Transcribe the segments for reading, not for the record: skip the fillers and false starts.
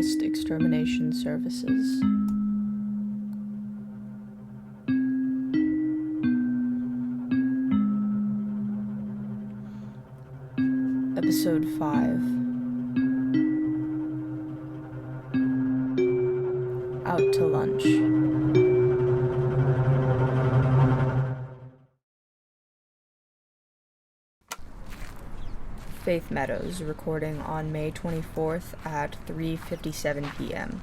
Forest Extermination Services. Episode 5. Out to lunch. Faith Meadows, recording on May 24th at 3:57 p.m.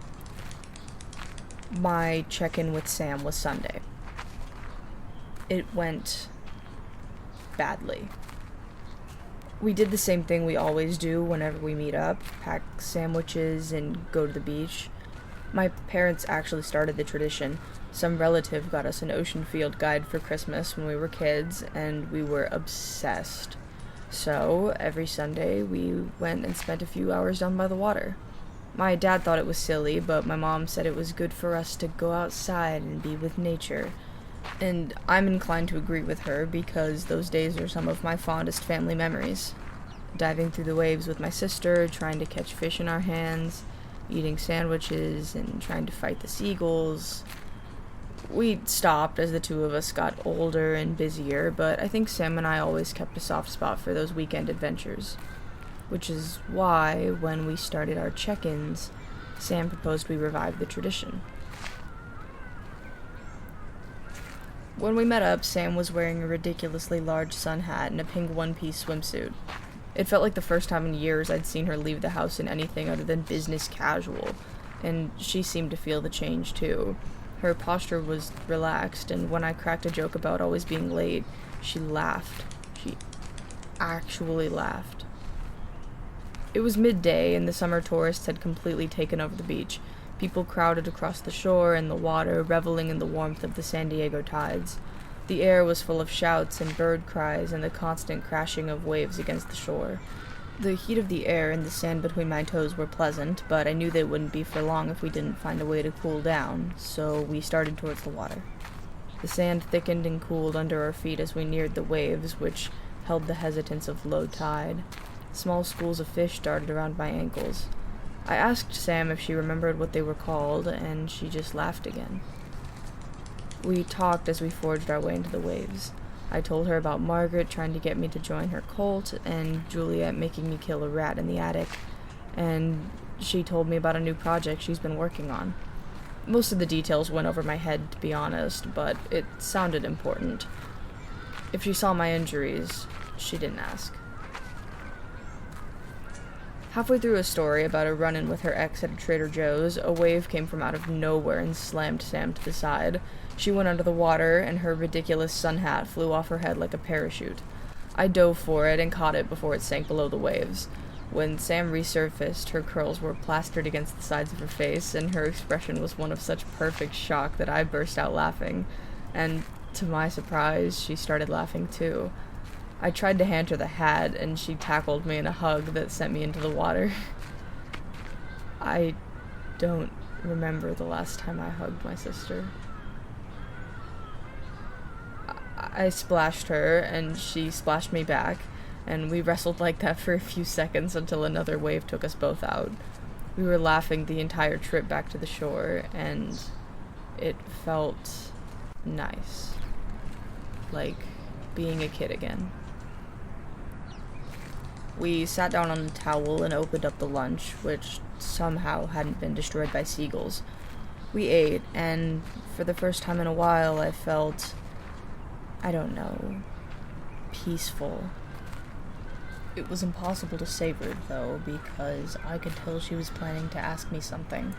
My check-in with Sam was Sunday. It went badly. We did the same thing we always do whenever we meet up, pack sandwiches and go to the beach. My parents actually started the tradition. Some relative got us an ocean field guide for Christmas when we were kids, and we were obsessed. So, every Sunday, we went and spent a few hours down by the water. My dad thought it was silly, but my mom said it was good for us to go outside and be with nature. And I'm inclined to agree with her because those days are some of my fondest family memories. Diving through the waves with my sister, trying to catch fish in our hands, eating sandwiches, and trying to fight the seagulls. We stopped as the two of us got older and busier, but I think Sam and I always kept a soft spot for those weekend adventures. Which is why, when we started our check-ins, Sam proposed we revive the tradition. When we met up, Sam was wearing a ridiculously large sun hat and a pink one-piece swimsuit. It felt like the first time in years I'd seen her leave the house in anything other than business casual, and she seemed to feel the change too. Her posture was relaxed, and when I cracked a joke about always being late, she laughed. She actually laughed. It was midday, and the summer tourists had completely taken over the beach. People crowded across the shore and the water, reveling in the warmth of the San Diego tides. The air was full of shouts and bird cries and the constant crashing of waves against the shore. The heat of the air and the sand between my toes were pleasant, but I knew they wouldn't be for long if we didn't find a way to cool down, so we started towards the water. The sand thickened and cooled under our feet as we neared the waves, which held the hesitance of low tide. Small schools of fish darted around my ankles. I asked Sam if she remembered what they were called, and she just laughed again. We talked as we forged our way into the waves. I told her about Margaret trying to get me to join her cult, and Juliet making me kill a rat in the attic, and she told me about a new project she's been working on. Most of the details went over my head, to be honest, but it sounded important. If she saw my injuries, she didn't ask. Halfway through a story about a run-in with her ex at a Trader Joe's, a wave came from out of nowhere and slammed Sam to the side. She went under the water, and her ridiculous sun hat flew off her head like a parachute. I dove for it and caught it before it sank below the waves. When Sam resurfaced, her curls were plastered against the sides of her face, and her expression was one of such perfect shock that I burst out laughing. And, to my surprise, she started laughing too. I tried to hand her the hat, and she tackled me in a hug that sent me into the water. I don't remember the last time I hugged my sister. I splashed her, and she splashed me back, and we wrestled like that for a few seconds until another wave took us both out. We were laughing the entire trip back to the shore, and it felt nice. Like being a kid again. We sat down on a towel and opened up the lunch, which somehow hadn't been destroyed by seagulls. We ate, and for the first time in a while, I felt, I don't know, peaceful. It was impossible to savor it, though, because I could tell she was planning to ask me something.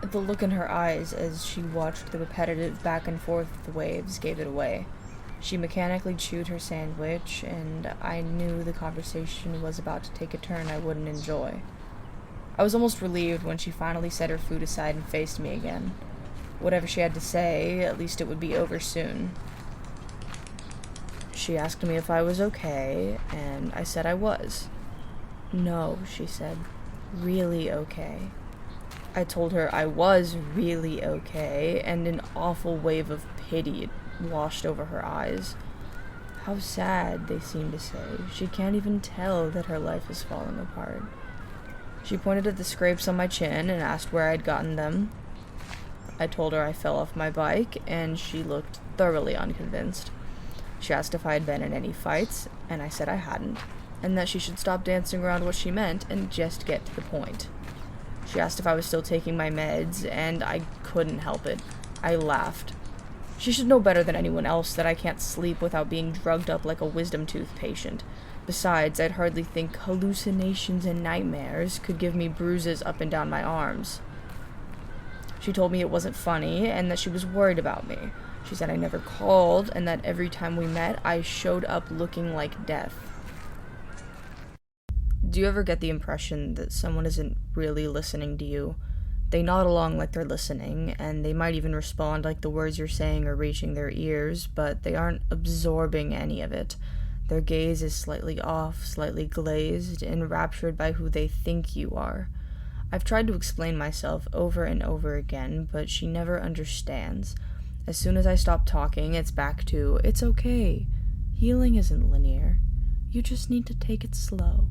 The look in her eyes as she watched the repetitive back and forth of the waves gave it away. She mechanically chewed her sandwich, and I knew the conversation was about to take a turn I wouldn't enjoy. I was almost relieved when she finally set her food aside and faced me again. Whatever she had to say, at least it would be over soon. She asked me if I was okay, and I said I was. No, she said, really okay. I told her I was really okay, and an awful wave of pity washed over her eyes. How sad, they seem to say. She can't even tell that her life is falling apart. She pointed at the scrapes on my chin and asked where I'd gotten them. I told her I fell off my bike, and she looked thoroughly unconvinced. She asked if I had been in any fights, and I said I hadn't, and that she should stop dancing around what she meant and just get to the point. She asked if I was still taking my meds, and I couldn't help it. I laughed. She should know better than anyone else that I can't sleep without being drugged up like a wisdom tooth patient. Besides, I'd hardly think hallucinations and nightmares could give me bruises up and down my arms. She told me it wasn't funny, and that she was worried about me. She said I never called, and that every time we met, I showed up looking like death. Do you ever get the impression that someone isn't really listening to you? They nod along like they're listening, and they might even respond like the words you're saying are reaching their ears, but they aren't absorbing any of it. Their gaze is slightly off, slightly glazed, enraptured by who they think you are. I've tried to explain myself over and over again, but she never understands. As soon as I stop talking, it's back to, it's okay. Healing isn't linear. You just need to take it slow.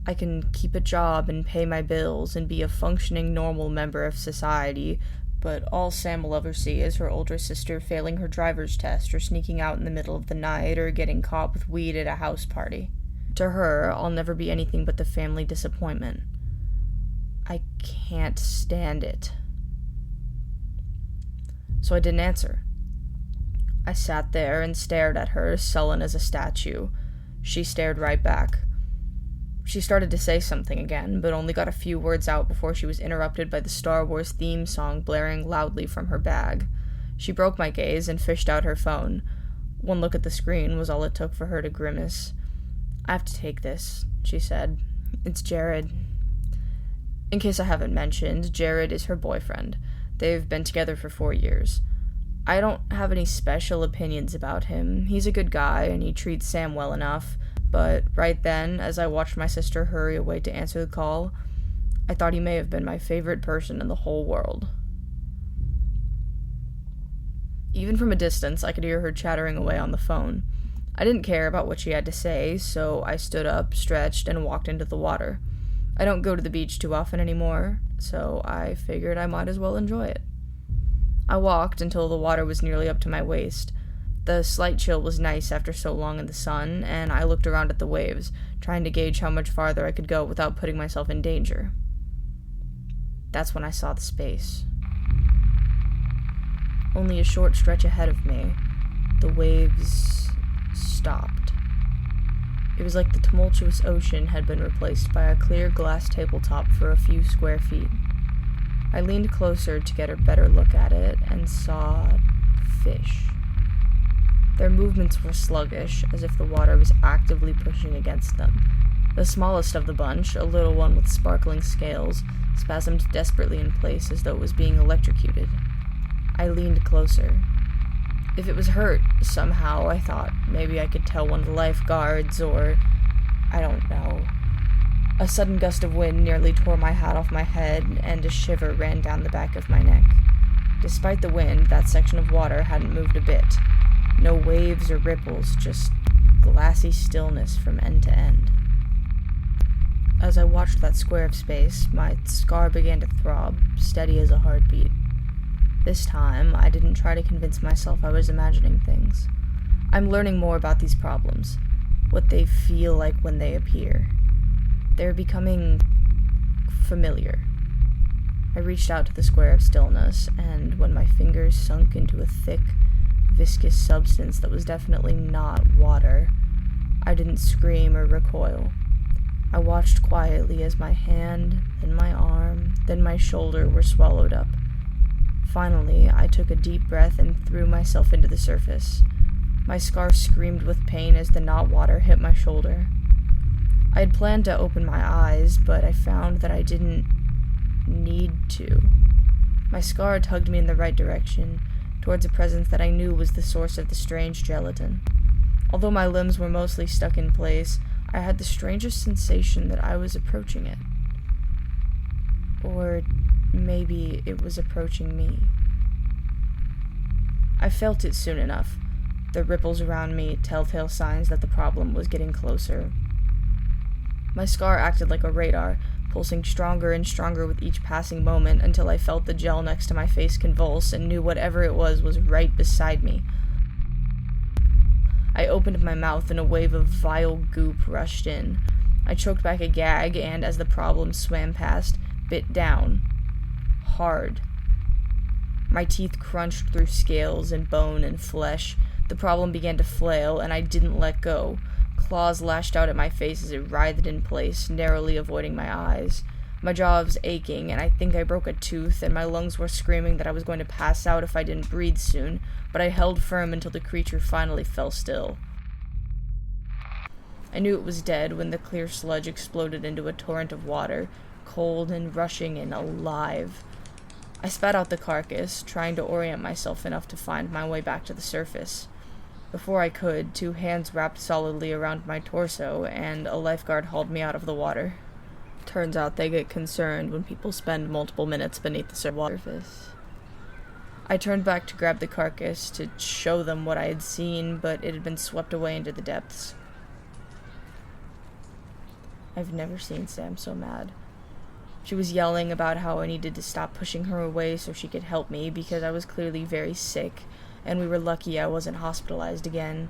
I can keep a job and pay my bills and be a functioning normal member of society, but all Sam will ever see is her older sister failing her driver's test or sneaking out in the middle of the night or getting caught with weed at a house party. To her, I'll never be anything but the family disappointment. I can't stand it. So I didn't answer. I sat there and stared at her, sullen as a statue. She stared right back. She started to say something again, but only got a few words out before she was interrupted by the Star Wars theme song blaring loudly from her bag. She broke my gaze and fished out her phone. One look at the screen was all it took for her to grimace. I have to take this, she said. It's Jared. In case I haven't mentioned, Jared is her boyfriend. They've been together for 4 years. I don't have any special opinions about him. He's a good guy, and he treats Sam well enough. But right then, as I watched my sister hurry away to answer the call, I thought he may have been my favorite person in the whole world. Even from a distance, I could hear her chattering away on the phone. I didn't care about what she had to say, so I stood up, stretched, and walked into the water. I don't go to the beach too often anymore, so I figured I might as well enjoy it. I walked until the water was nearly up to my waist. The slight chill was nice after so long in the sun, and I looked around at the waves, trying to gauge how much farther I could go without putting myself in danger. That's when I saw the space. Only a short stretch ahead of me, the waves stopped. It was like the tumultuous ocean had been replaced by a clear glass tabletop for a few square feet. I leaned closer to get a better look at it and saw fish. Their movements were sluggish, as if the water was actively pushing against them. The smallest of the bunch, a little one with sparkling scales, spasmed desperately in place as though it was being electrocuted. I leaned closer. If it was hurt, somehow, I thought, maybe I could tell one of the lifeguards, or I don't know. A sudden gust of wind nearly tore my hat off my head, and a shiver ran down the back of my neck. Despite the wind, that section of water hadn't moved a bit. No waves or ripples, just glassy stillness from end to end. As I watched that square of space, my scar began to throb, steady as a heartbeat. This time, I didn't try to convince myself I was imagining things. I'm learning more about these problems, what they feel like when they appear. They're becoming familiar. I reached out to the square of stillness, and when my fingers sunk into a thick, viscous substance that was definitely not water, I didn't scream or recoil. I watched quietly as my hand, then my arm, then my shoulder were swallowed up. Finally, I took a deep breath and threw myself into the surface. My scar screamed with pain as the not water hit my shoulder. I had planned to open my eyes, but I found that I didn't need to. My scar tugged me in the right direction, towards a presence that I knew was the source of the strange gelatin. Although my limbs were mostly stuck in place, I had the strangest sensation that I was approaching it. Or maybe it was approaching me. I felt it soon enough, the ripples around me telltale signs that the problem was getting closer. My scar acted like a radar, pulsing stronger and stronger with each passing moment until I felt the gel next to my face convulse and knew whatever it was right beside me. I opened my mouth and a wave of vile goop rushed in. I choked back a gag and, as the problem swam past, bit down. Hard. My teeth crunched through scales and bone and flesh. The problem began to flail, and I didn't let go. Claws lashed out at my face as it writhed in place, narrowly avoiding my eyes. My jaw was aching, and I think I broke a tooth, and my lungs were screaming that I was going to pass out if I didn't breathe soon, but I held firm until the creature finally fell still. I knew it was dead when the clear sludge exploded into a torrent of water, cold and rushing and alive. I spat out the carcass, trying to orient myself enough to find my way back to the surface. Before I could, 2 hands wrapped solidly around my torso, and a lifeguard hauled me out of the water. Turns out they get concerned when people spend multiple minutes beneath the surface. I turned back to grab the carcass to show them what I had seen, but it had been swept away into the depths. I've never seen Sam so mad. She was yelling about how I needed to stop pushing her away so she could help me because I was clearly very sick, and we were lucky I wasn't hospitalized again.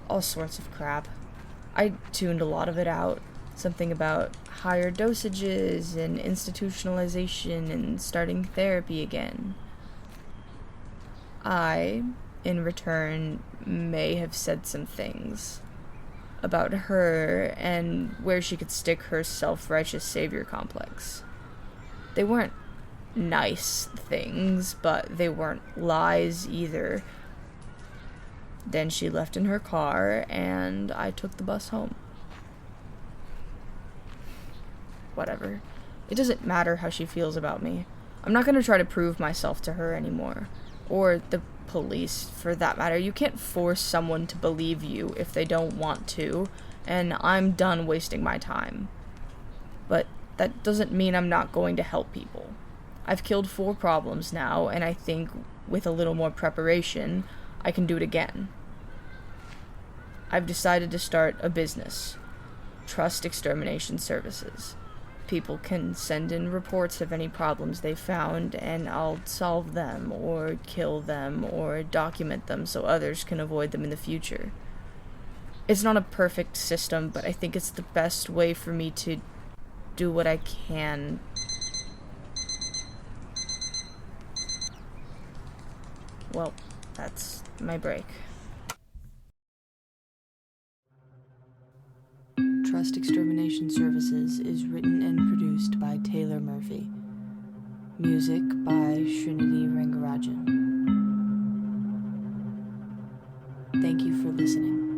All sorts of crap. I tuned a lot of it out. Something about higher dosages and institutionalization and starting therapy again. I, in return, may have said some things about her and where she could stick her self-righteous savior complex. They weren't nice things, but they weren't lies either. Then she left in her car, and I took the bus home. Whatever. It doesn't matter how she feels about me. I'm not going to try to prove myself to her anymore. Or the police, for that matter. You can't force someone to believe you if they don't want to, and I'm done wasting my time. But that doesn't mean I'm not going to help people. I've killed 4 problems now, and I think with a little more preparation, I can do it again. I've decided to start a business. Trust Extermination Services. People can send in reports of any problems they found, and I'll solve them, or kill them, or document them so others can avoid them in the future. It's not a perfect system, but I think it's the best way for me to do what I can. Well, that's my break. Trust Extermination Services is written and produced by Taylor Murphy. Music by Srinidhi Rangarajan. Thank you for listening.